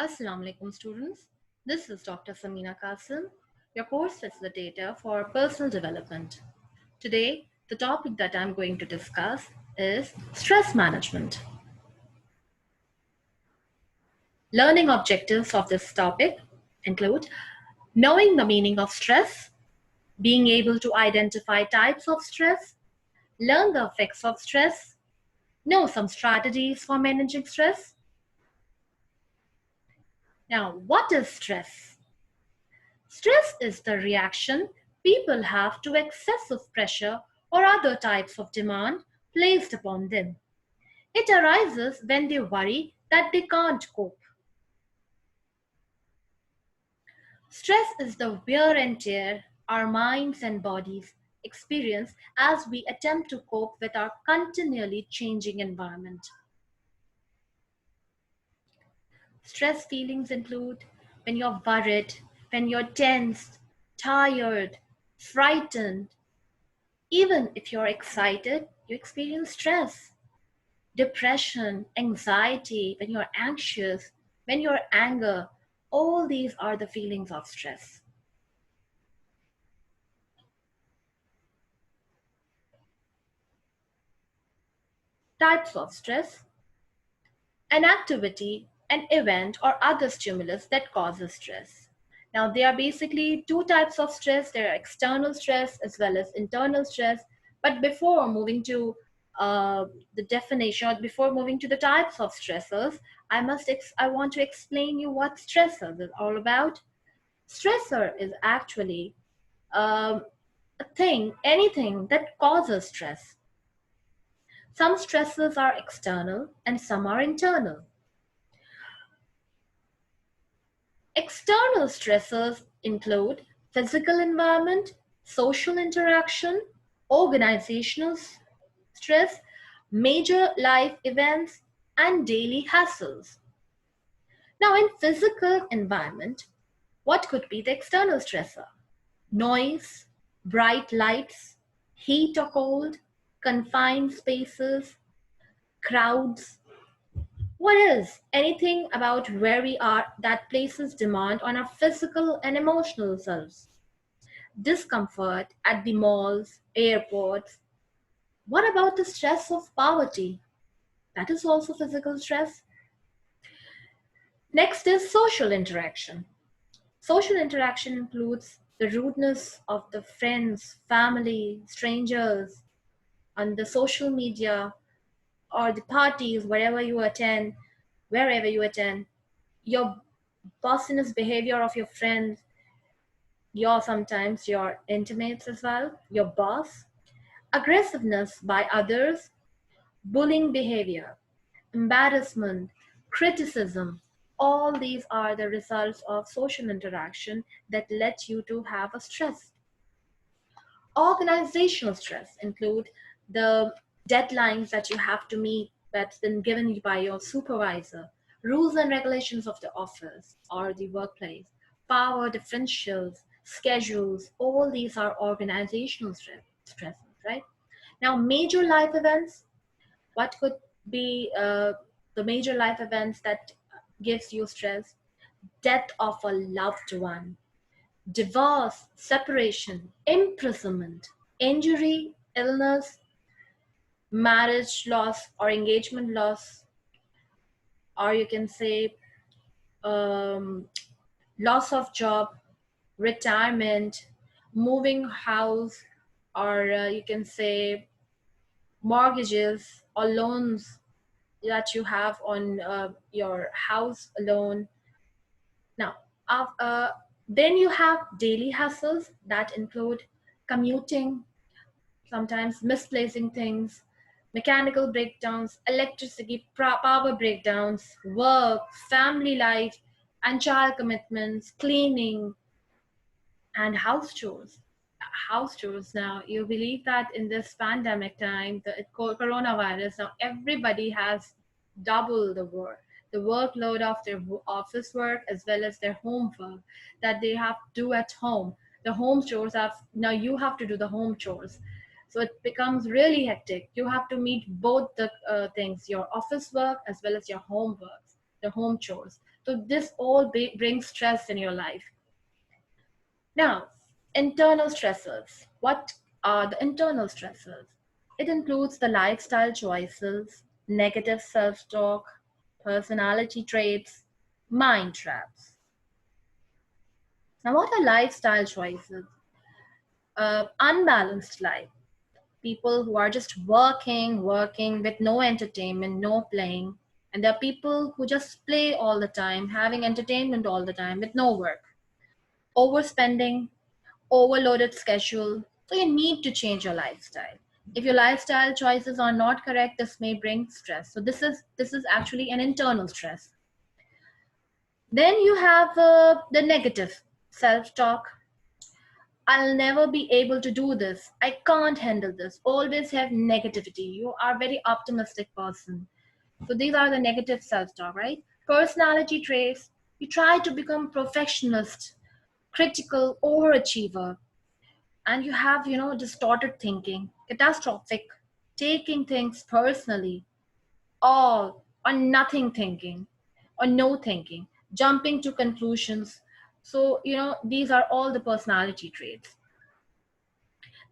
Assalamu alaikum students. This is Dr. Samina Qasim, your course facilitator for personal development. Today, the topic that I'm going to discuss is stress management. Learning objectives of this topic include knowing the meaning of stress, being able to identify types of stress, learn the effects of stress, know some strategies for managing stress. Now, what is stress? Stress is the reaction people have to excessive pressure or other types of demand placed upon them. It arises when they worry that they can't cope. Stress is the wear and tear our minds and bodies experience as we attempt to cope with our continually changing environment. Stress feelings include when you're worried, when you're tense, tired, frightened. Even if you're excited, you experience stress, depression, anxiety, when you're anxious, when you're anger. All these are the feelings of stress. Types of stress: an activity, an event, or other stimulus that causes stress. Now, there are basically two types of stress. There are external stress as well as internal stress. But before moving to the definition, or before moving to the types of stressors, I want to explain you what stressors is all about. Stressor is actually anything that causes stress. Some stressors are external and some are internal. External stressors include physical environment, social interaction, organizational stress, major life events, and daily hassles. Now, in physical environment, what could be the external stressor? Noise, bright lights, heat or cold, confined spaces, crowds. What is anything about where we are that places demand on our physical and emotional selves? Discomfort at the malls, airports. What about the stress of poverty? That is also physical stress. Next is social interaction. Social interaction includes the rudeness of the friends, family, strangers, on the social media, or the parties, wherever you attend, your bossiness behavior of your friends, sometimes your intimates as well, your boss, aggressiveness by others, bullying behavior, embarrassment, criticism. All these are the results of social interaction that let you to have a stress. Organizational stress include the deadlines that you have to meet that's been given by your supervisor, rules and regulations of the office or the workplace, power differentials, schedules. All these are organizational stresses, right? Now, major life events. What could be the major life events that gives you stress? Death of a loved one, divorce, separation, imprisonment, injury, illness, marriage loss or engagement loss, or you can say um, loss of job, retirement, moving house, or you can say mortgages or loans that you have on your house alone. Now, then you have daily hassles that include commuting, sometimes misplacing things, mechanical breakdowns, electricity power breakdowns, work, family life, and child commitments, cleaning, and house chores. House chores now, you believe that in this pandemic time, the coronavirus, now everybody has double the workload of their office work as well as their home work that they have to do at home. The home chores have, now you have to do the home chores. So it becomes really hectic. You have to meet both the things, your office work as well as your home work. the home chores. So this all brings stress in your life. Now, internal stressors. What are the internal stressors? It includes the lifestyle choices, negative self-talk, personality traits, mind traps. Now, what are lifestyle choices? Unbalanced life. People who are just working with no entertainment, no playing. And there are people who just play all the time, having entertainment all the time with no work. Overspending, overloaded schedule. So you need to change your lifestyle. If your lifestyle choices are not correct, this may bring stress. So this is actually an internal stress. Then you have the negative self-talk. I'll never be able to do this. I can't handle this. Always have negativity. You are a very optimistic person. So these are the negative self-talk, right? Personality traits. You try to become perfectionist, critical, overachiever, and you have, distorted thinking, catastrophic, taking things personally, or nothing thinking, or no thinking, jumping to conclusions. So, these are all the personality traits.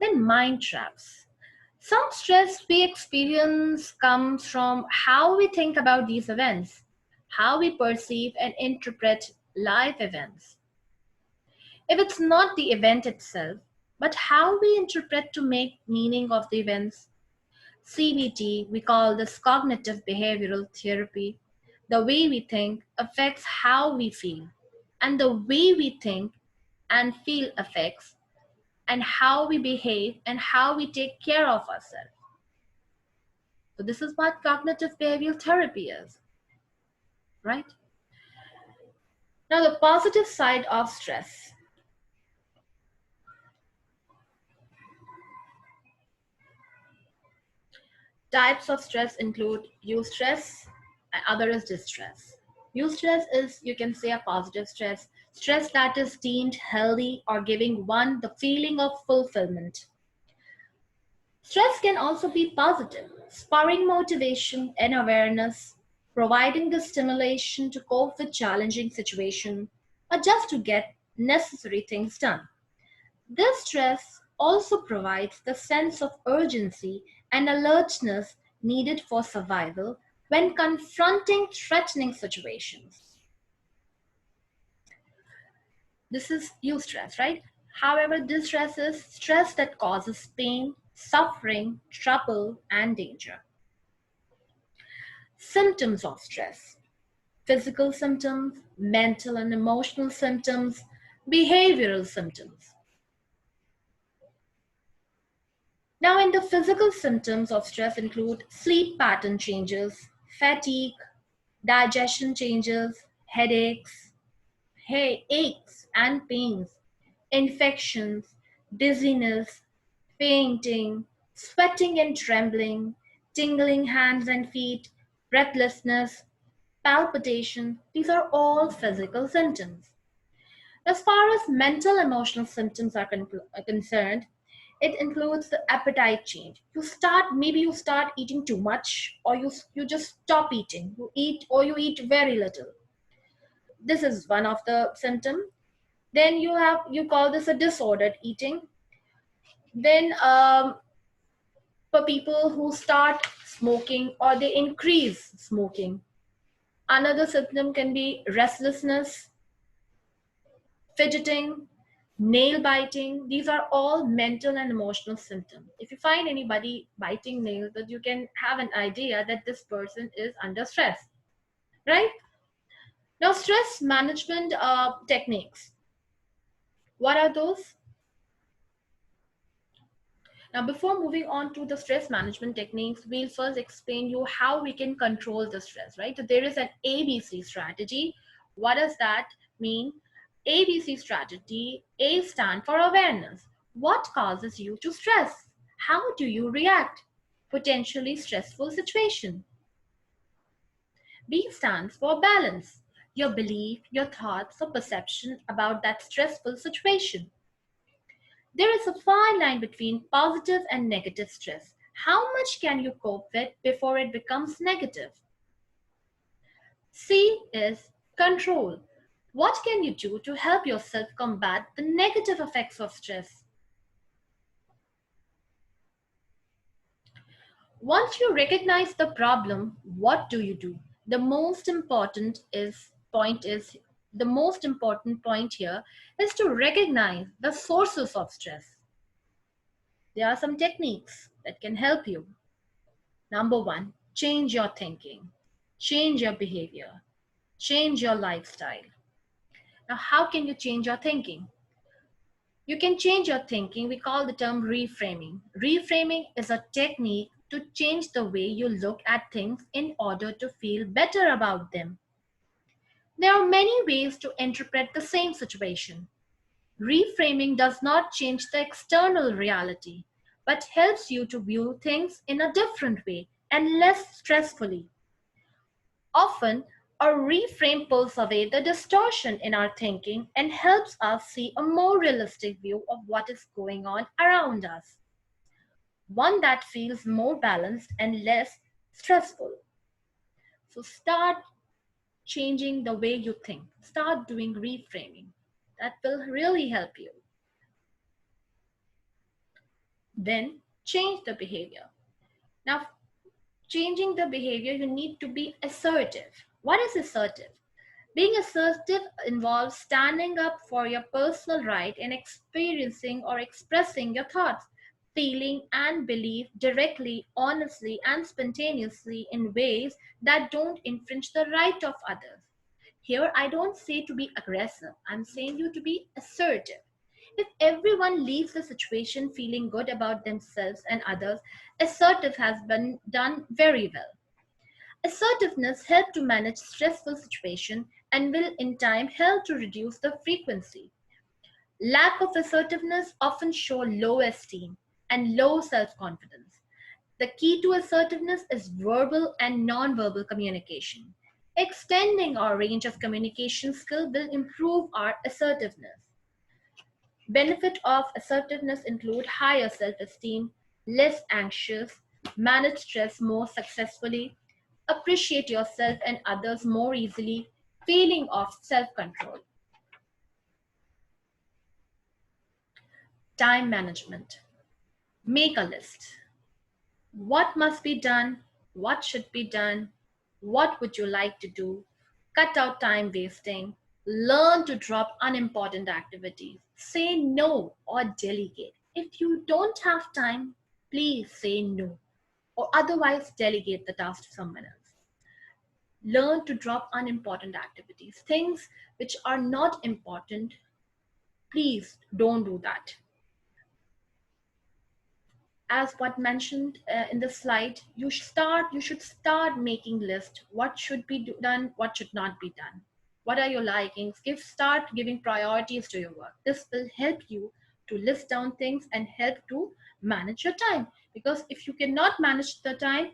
Then mind traps. Some stress we experience comes from how we think about these events, how we perceive and interpret life events. If it's not the event itself, but how we interpret to make meaning of the events. CBT, we call this cognitive behavioral therapy. The way we think affects how we feel, and the way we think and feel affects and how we behave and how we take care of ourselves. So this is what cognitive behavioral therapy is, right? Now the positive side of stress. Types of stress include eustress and other is distress. Eustress is, you can say, a positive stress, stress that is deemed healthy or giving one the feeling of fulfillment. Stress can also be positive, spurring motivation and awareness, providing the stimulation to cope with challenging situations or just to get necessary things done. This stress also provides the sense of urgency and alertness needed for survival when confronting threatening situations. This is eustress, right? However, distress is stress that causes pain, suffering, trouble, and danger. Symptoms of stress: physical symptoms, mental and emotional symptoms, behavioral symptoms. Now, in the physical symptoms of stress include sleep pattern changes, fatigue, digestion changes, headaches, aches and pains, infections, dizziness, fainting, sweating and trembling, tingling hands and feet, breathlessness, palpitation. These are all physical symptoms. As far as mental emotional symptoms are concerned, it includes the appetite change. You start eating too much, or you just stop eating. You eat or you eat very little. This is one of the symptom. Then you call this a disordered eating. Then for people who start smoking or they increase smoking, another symptom can be restlessness, fidgeting, nail biting. These are all mental and emotional symptoms. If you find anybody biting nails, that you can have an idea that this person is under stress, right? Now, stress management techniques. What are those? Now, before moving on to the stress management techniques, we'll first explain you how we can control the stress, right? So there is an ABC strategy. What does that mean? ABC strategy, A stand for awareness. What causes you to stress? How do you react? Potentially stressful situation. B stands for balance. Your belief, your thoughts, or perception about that stressful situation. There is a fine line between positive and negative stress. How much can you cope with before it becomes negative? C is control. What can you do to help yourself combat the negative effects of stress? Once you recognize the problem, what do you do? The most important is point is the most important point here is to recognize the sources of stress. There are some techniques that can help you. Number one, change your thinking, change your behavior, change your lifestyle. Now, how can you change your thinking? You can change your thinking. We call the term reframing. Reframing is a technique to change the way you look at things in order to feel better about them. There are many ways to interpret the same situation. Reframing does not change the external reality, but helps you to view things in a different way and less stressfully. Often, a reframe pulls away the distortion in our thinking and helps us see a more realistic view of what is going on around us, one that feels more balanced and less stressful. So, start changing the way you think, start doing reframing. That will really help you. Then, change the behavior. Now, changing the behavior, you need to be assertive. What is assertive? Being assertive involves standing up for your personal right and experiencing or expressing your thoughts, feeling, and belief directly, honestly, and spontaneously in ways that don't infringe the right of others. Here, I don't say to be aggressive, I'm saying you to be assertive. If everyone leaves the situation feeling good about themselves and others, assertive has been done very well. Assertiveness helps to manage stressful situations and will in time help to reduce the frequency. Lack of assertiveness often show low esteem and low self-confidence. The key to assertiveness is verbal and non-verbal communication. Extending our range of communication skill will improve our assertiveness. Benefit of assertiveness include higher self-esteem, less anxious, manage stress more successfully, appreciate yourself and others more easily, feeling of self-control. Time management. Make a list. What must be done? What should be done? What would you like to do? Cut out time wasting. Learn to drop unimportant activities. Say no or delegate. If you don't have time, please say no or otherwise delegate the task to someone else. Learn to drop unimportant activities. Things which are not important, please don't do that. As what mentioned in the slide, you should start making list. What should be done, what should not be done, what are your likings. Start giving priorities to your work. This will help you to list down things and help to manage your time, because if you cannot manage the time,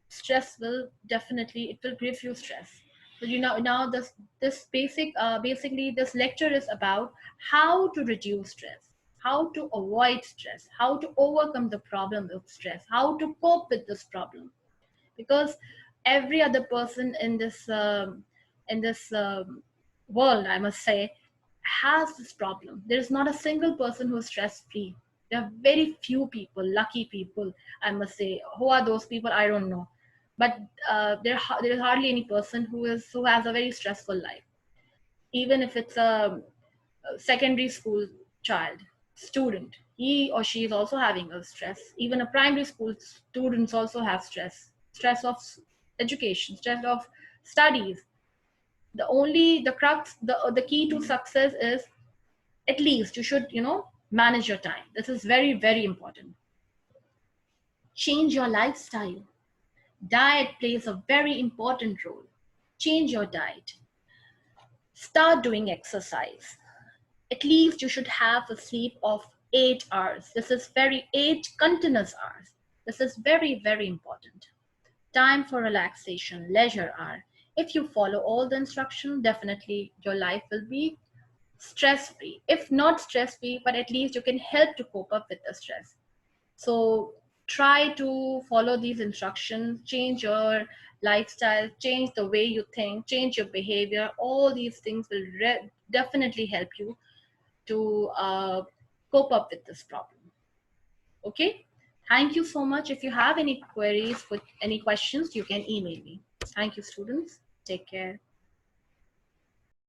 stress will definitely, it will give you stress. So now this basically this lecture is about how to reduce stress, how to avoid stress, how to overcome the problem of stress, how to cope with this problem. Because every other person in this world, I must say, has this problem. There is not a single person who is stress free. There are very few people, lucky people, I must say. Who are those people? I don't know. But there is hardly any person who has a very stressful life. Even if it's a secondary school child, student, he or she is also having a stress. Even a primary school students also have stress of education, stress of studies. The key to success is, at least you should manage your time. This is very, very important. Change your lifestyle. Diet plays a very important role. Change your diet. Start doing exercise. At least you should have a sleep of 8 hours. This is 8 continuous hours. This is very, very important. Time for relaxation, leisure hour. If you follow all the instructions, definitely your life will be stress free. If not stress free, but at least you can help to cope up with the stress. So try to follow these instructions, change your lifestyle, change the way you think, change your behavior. All these things will definitely help you to cope up with this problem. Okay? Thank you so much. If you have any queries, any questions, you can email me. Thank you, students. Take care.